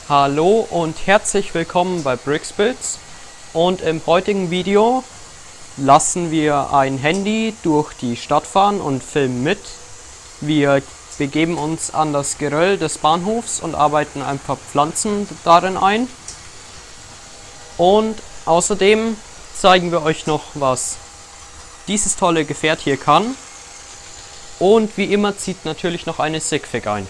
Hallo und herzlich willkommen bei Bricksbuilds, und im heutigen Video lassen wir ein Handy durch die Stadt fahren und filmen mit. Wir begeben uns an das Geröll des Bahnhofs und arbeiten ein paar Pflanzen darin ein. Und außerdem zeigen wir euch noch, was dieses tolle Gefährt hier kann. Und wie immer zieht natürlich noch eine Sigfig ein.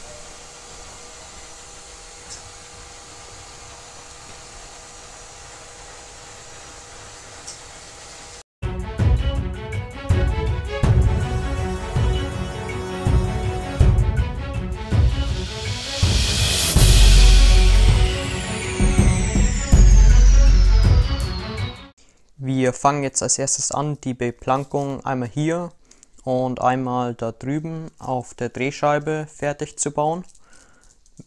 Wir fangen jetzt als erstes an, die Beplankung einmal hier und einmal da drüben auf der Drehscheibe fertig zu bauen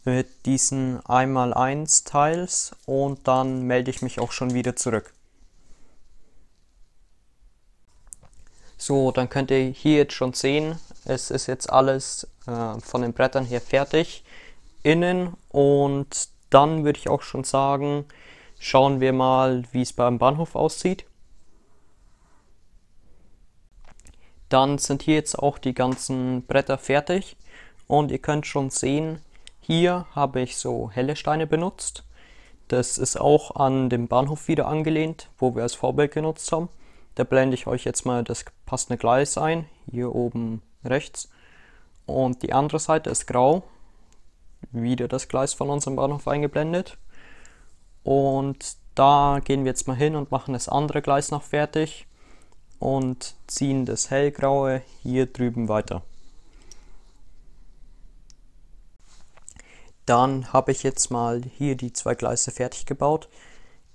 mit diesen 1x1 Teils, und dann melde ich mich auch schon wieder zurück. So, dann könnt ihr hier jetzt schon sehen, es ist jetzt alles von den Brettern her fertig innen, und dann würde ich auch schon sagen, schauen wir mal, wie es beim Bahnhof aussieht. Dann sind hier jetzt auch die ganzen Bretter fertig, und ihr könnt schon sehen, hier habe ich so helle Steine benutzt. Das ist auch an den Bahnhof wieder angelehnt, wo wir als Vorbild genutzt haben. Da blende ich euch jetzt mal das passende Gleis ein, hier oben rechts. Und die andere Seite ist grau, wieder das Gleis von unserem Bahnhof eingeblendet. Und da gehen wir jetzt mal hin und machen das andere Gleis noch fertig und ziehen das hellgraue hier drüben weiter. Dann habe ich jetzt mal hier die zwei Gleise fertig gebaut.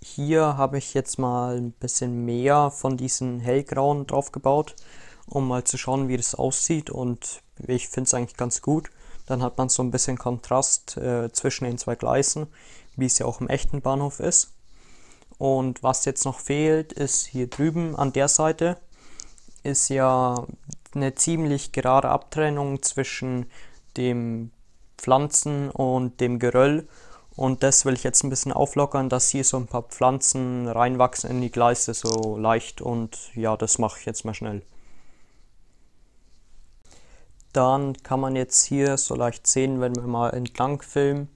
Hier habe ich jetzt mal ein bisschen mehr von diesen hellgrauen drauf gebaut, um mal zu schauen, wie das aussieht, und ich finde es eigentlich ganz gut. Dann hat man so ein bisschen Kontrast zwischen den zwei Gleisen, wie es ja auch im echten Bahnhof ist. Und was jetzt noch fehlt, ist hier drüben an der Seite, ist ja eine ziemlich gerade Abtrennung zwischen dem Pflanzen und dem Geröll. Und das will ich jetzt ein bisschen auflockern, dass hier so ein paar Pflanzen reinwachsen in die Gleise, so leicht. Und ja, das mache ich jetzt mal schnell. Dann kann man jetzt hier so leicht sehen, wenn wir mal entlang filmen.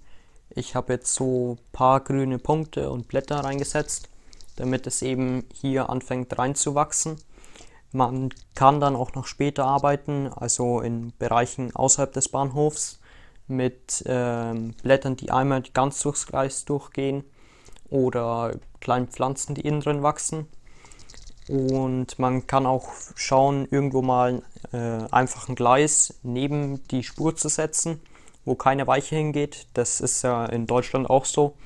Ich habe jetzt so ein paar grüne Punkte und Blätter reingesetzt, damit es eben hier anfängt reinzuwachsen. Man kann dann auch noch später arbeiten, also in Bereichen außerhalb des Bahnhofs, mit Blättern, die einmal ganz durchs Gleis durchgehen, oder kleinen Pflanzen, die innen drin wachsen. Und man kann auch schauen, irgendwo mal einfach ein Gleis neben die Spur zu setzen, wo keine Weiche hingeht. Das ist ja in Deutschland auch so,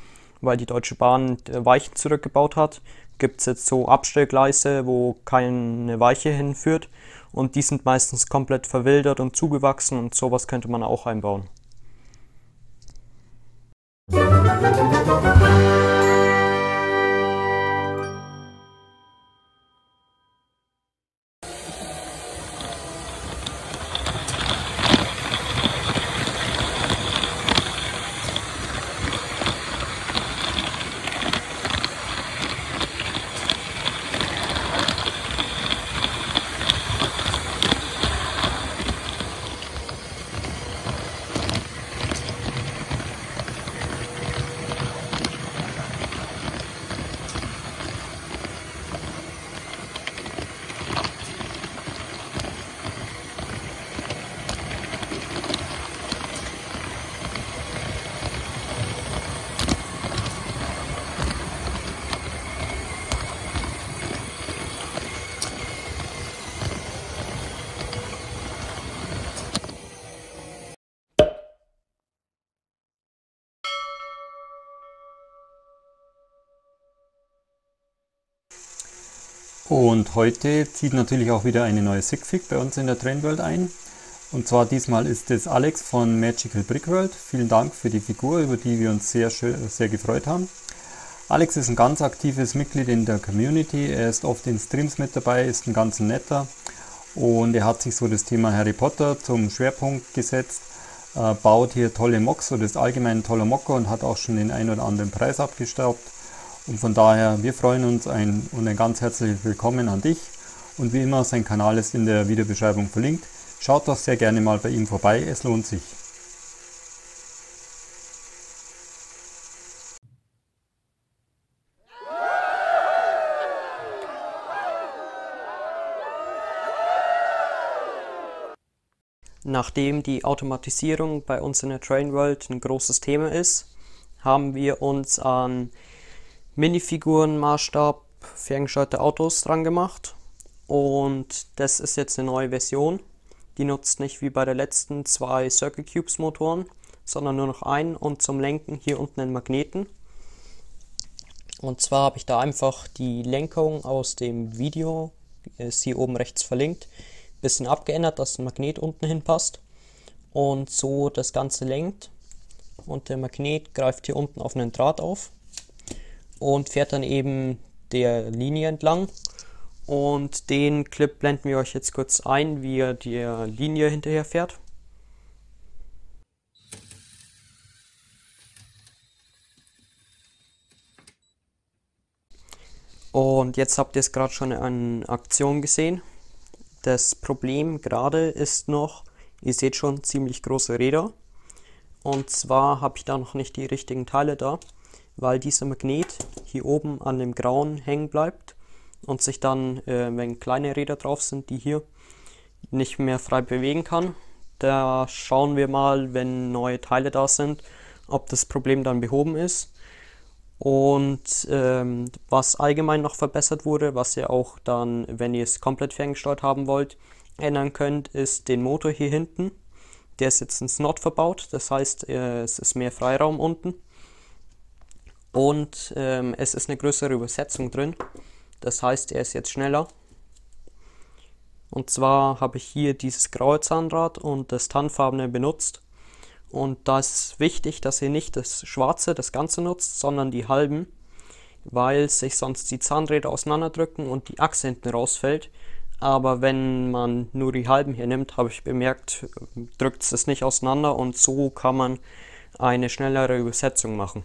weil die Deutsche Bahn Weichen zurückgebaut hat. Gibt es jetzt so Abstellgleise, wo keine Weiche hinführt, und die sind meistens komplett verwildert und zugewachsen, und sowas könnte man auch einbauen. Und heute zieht natürlich auch wieder eine neue Sigfig bei uns in der Trainworld ein. Und zwar diesmal ist es Alex von Magical Brickworld. Vielen Dank für die Figur, über die wir uns sehr gefreut haben. Alex ist ein ganz aktives Mitglied in der Community. Er ist oft in Streams mit dabei, ist ein ganz netter. Und er hat sich so das Thema Harry Potter zum Schwerpunkt gesetzt. baut hier tolle Mocs oder ist allgemein ein toller Mocker und hat auch schon den einen oder anderen Preis abgestaubt. Und von daher, wir freuen uns und ein ganz herzliches Willkommen an dich. Und wie immer, sein Kanal ist in der Videobeschreibung verlinkt. Schaut doch sehr gerne mal bei ihm vorbei, es lohnt sich. Nachdem die Automatisierung bei uns in der Train World ein großes Thema ist, haben wir uns an Minifiguren-Maßstab ferngesteuerte Autos dran gemacht. Und das ist jetzt eine neue Version. Die nutzt nicht wie bei der letzten 2 Circle Cubes Motoren, sondern nur noch einen und zum Lenken hier unten einen Magneten. Und zwar habe ich da einfach die Lenkung aus dem Video, ist hier oben rechts verlinkt, bisschen abgeändert, dass ein Magnet unten hinpasst und so das Ganze lenkt. Und der Magnet greift hier unten auf einen Draht auf und fährt dann eben der Linie entlang. Und den Clip blenden wir euch jetzt kurz ein, wie er der Linie hinterher fährt. Und jetzt habt ihr es gerade schon in Aktion gesehen. Das Problem gerade ist noch, ihr seht schon ziemlich große Räder. Und zwar habe ich da noch nicht die richtigen Teile da, weil dieser Magnet hier oben an dem Grauen hängen bleibt und sich dann, wenn kleine Räder drauf sind, die hier nicht mehr frei bewegen kann. Da schauen wir mal, wenn neue Teile da sind, ob das Problem dann behoben ist. Und was allgemein noch verbessert wurde, was ihr auch dann, wenn ihr es komplett ferngesteuert haben wollt, ändern könnt, ist den Motor hier hinten. Der ist jetzt in Slot verbaut, das heißt, es ist mehr Freiraum unten. Und es ist eine größere Übersetzung drin, das heißt, er ist jetzt schneller. Und zwar habe ich hier dieses graue Zahnrad und das tannfarbene benutzt. Und da ist wichtig, dass ihr nicht das Schwarze, das Ganze nutzt, sondern die halben, weil sich sonst die Zahnräder auseinanderdrücken und die Achse hinten rausfällt. Aber wenn man nur die halben hier nimmt, habe ich bemerkt, drückt es nicht auseinander und so kann man eine schnellere Übersetzung machen.